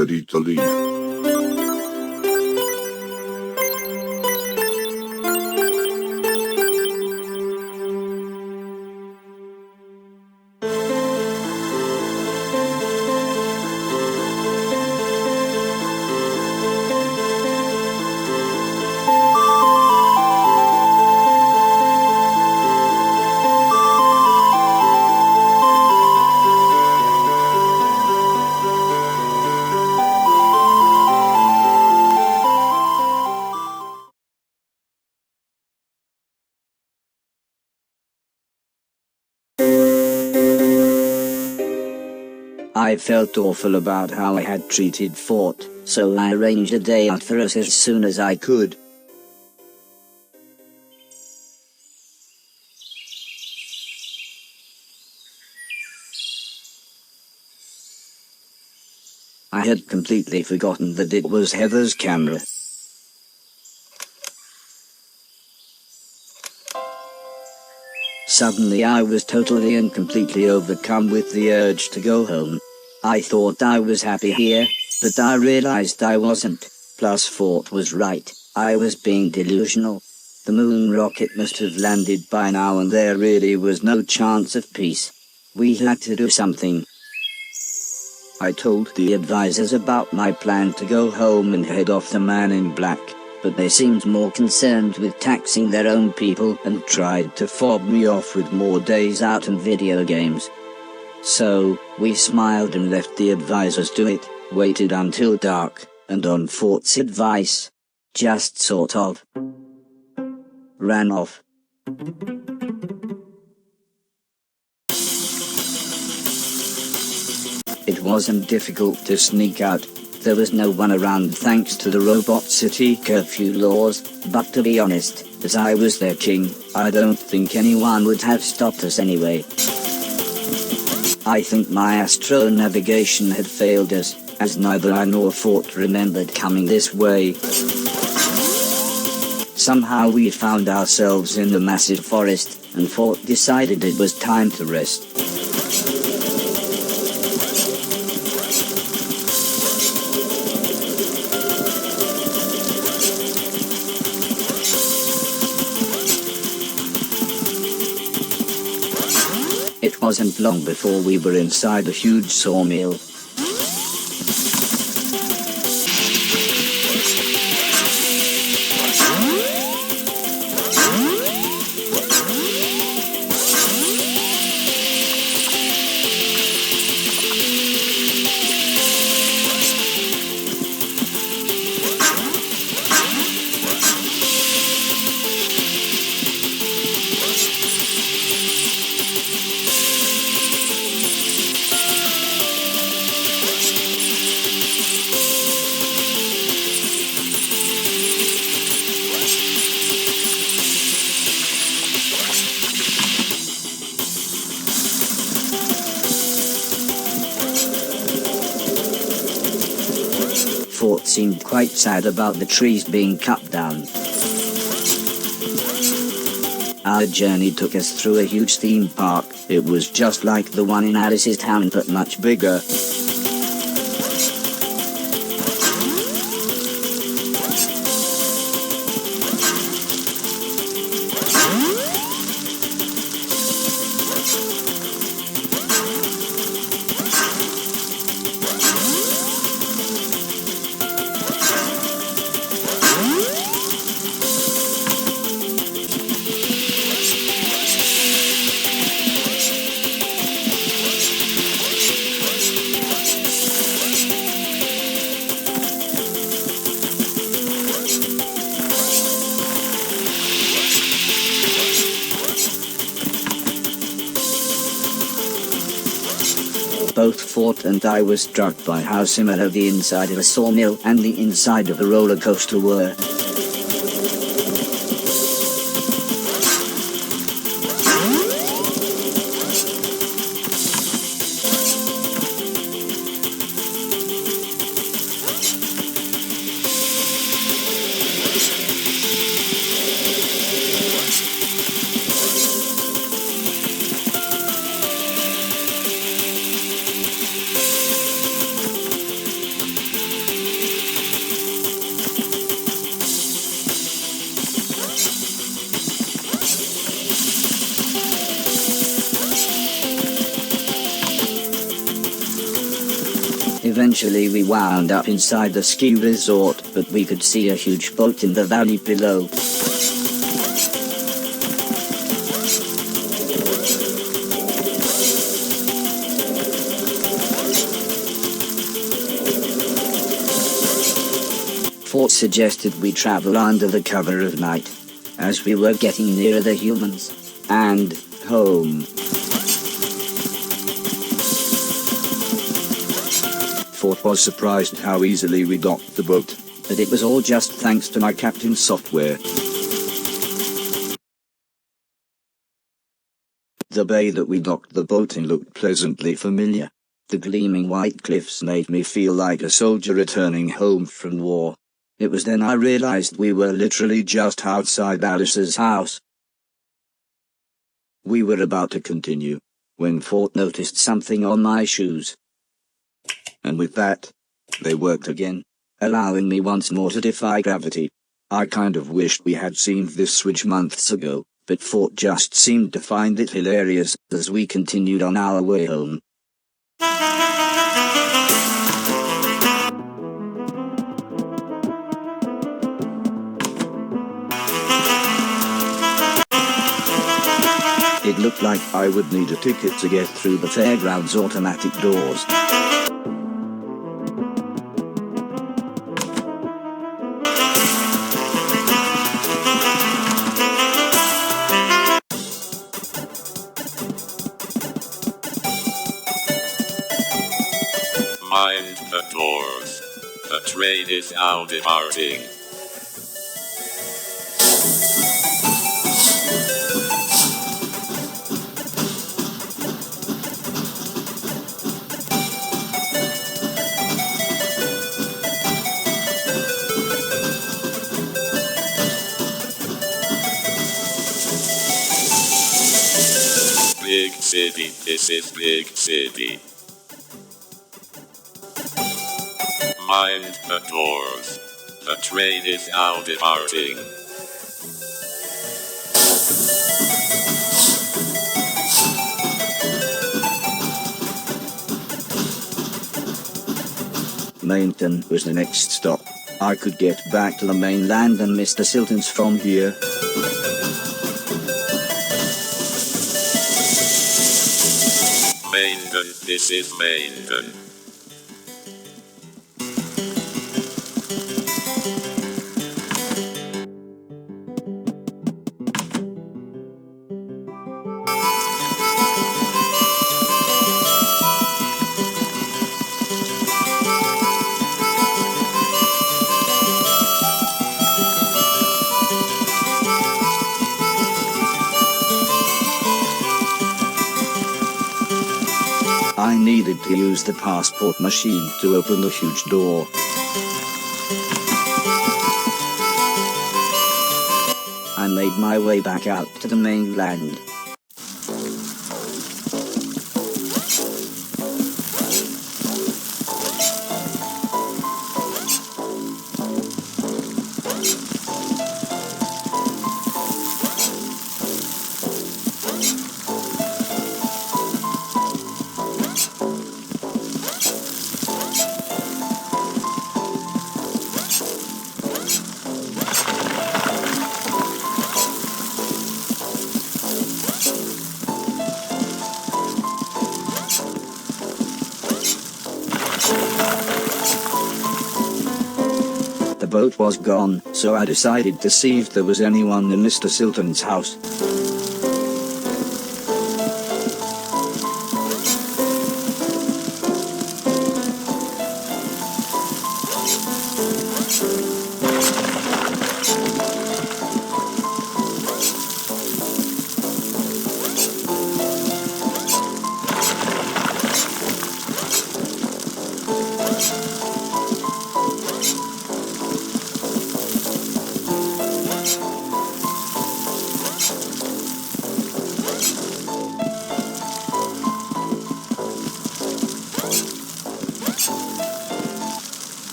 ready to leave. I felt awful about how I had treated Fort, so I arranged a day out for us as soon as I could. I had completely forgotten that it was Heather's camera. Suddenly I was totally and completely overcome with the urge to go home. I thought I was happy here, but I realized I wasn't. Plus Fort was right, I was being delusional. The moon rocket must have landed by now and there really was no chance of peace. We had to do something. I told the advisors about my plan to go home and head off the Man in Black, but they seemed more concerned with taxing their own people and tried to fob me off with more days out and video games. So, we smiled and left the advisors to it, waited until dark, and on Fort's advice, just sort of ran off. It wasn't difficult to sneak out. There was no one around thanks to the Robot City curfew laws, but to be honest, as I was their king, I don't think anyone would have stopped us anyway. I think my astro navigation had failed us, as neither I nor Fort remembered coming this way. Somehow we found ourselves in the massive forest, and Fort decided it was time to rest. It wasn't long before we were inside a huge sawmill. Fort seemed quite sad about the trees being cut down. Our journey took us through a huge theme park. It was just like the one in Alice's town but much bigger. Both Fort and I were struck by how similar the inside of a sawmill and the inside of a roller coaster were. Eventually we wound up inside the ski resort, but we could see a huge boat in the valley below. Fort suggested we travel under the cover of night, as we were getting nearer the humans, and home. Fort was surprised how easily we docked the boat, but it was all just thanks to my captain's software. The bay that we docked the boat in looked pleasantly familiar. The gleaming white cliffs made me feel like a soldier returning home from war. It was then I realized we were literally just outside Alice's house. We were about to continue, when Fort noticed something on my shoes. And with that, they worked again, allowing me once more to defy gravity. I kind of wished we had seen this switch months ago, but Fort just seemed to find it hilarious as we continued on our way home. It looked like I would need a ticket to get through the fairground's automatic doors. Mind the doors. The train is now departing. Big city, this is big city. Mind the doors. The train is now departing. Mainton was the next stop. I could get back to the mainland and Mr. Silton's from here. Mainton, this is Mainton. I needed to use the passport machine to open the huge door. I made my way back out to the mainland. The boat was gone, so I decided to see if there was anyone in Mr. Silton's house.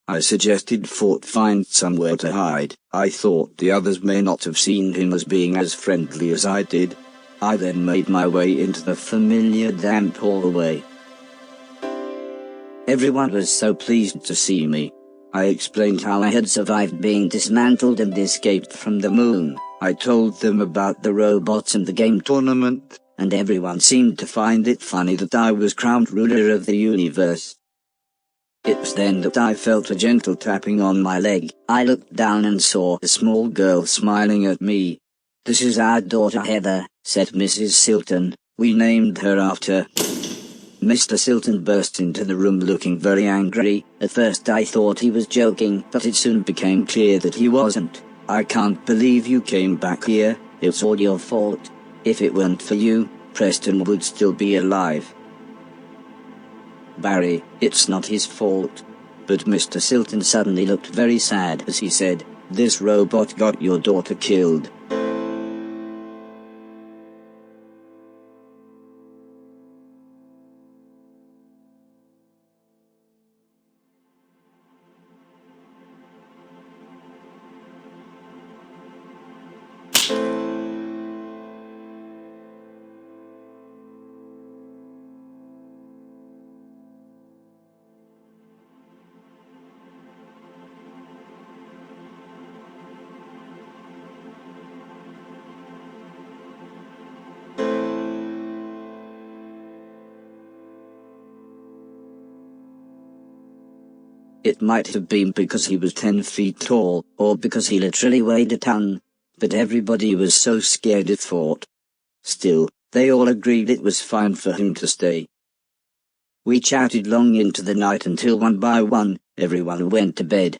I suggested Fort find somewhere to hide. I thought the others may not have seen him as being as friendly as I did. I then made my way into the familiar damp hallway. Everyone was so pleased to see me. I explained how I had survived being dismantled and escaped from the moon. I told them about the robots and the game tournament, and everyone seemed to find it funny that I was crowned ruler of the universe. It was then that I felt a gentle tapping on my leg. I looked down and saw a small girl smiling at me. "This is our daughter Heather," said Mrs. Silton. "We named her after..." Mr. Silton burst into the room looking very angry. At first I thought he was joking, but it soon became clear that he wasn't. "I can't believe you came back here. It's all your fault. If it weren't for you, Preston would still be alive." "Barry, it's not his fault." But Mr. Silton suddenly looked very sad as he said, "This robot got your daughter killed." It might have been because he was 10 feet tall, or because he literally weighed a ton. But everybody was so scared it thought. Still, they all agreed it was fine for him to stay. We chatted long into the night until one by one, everyone went to bed.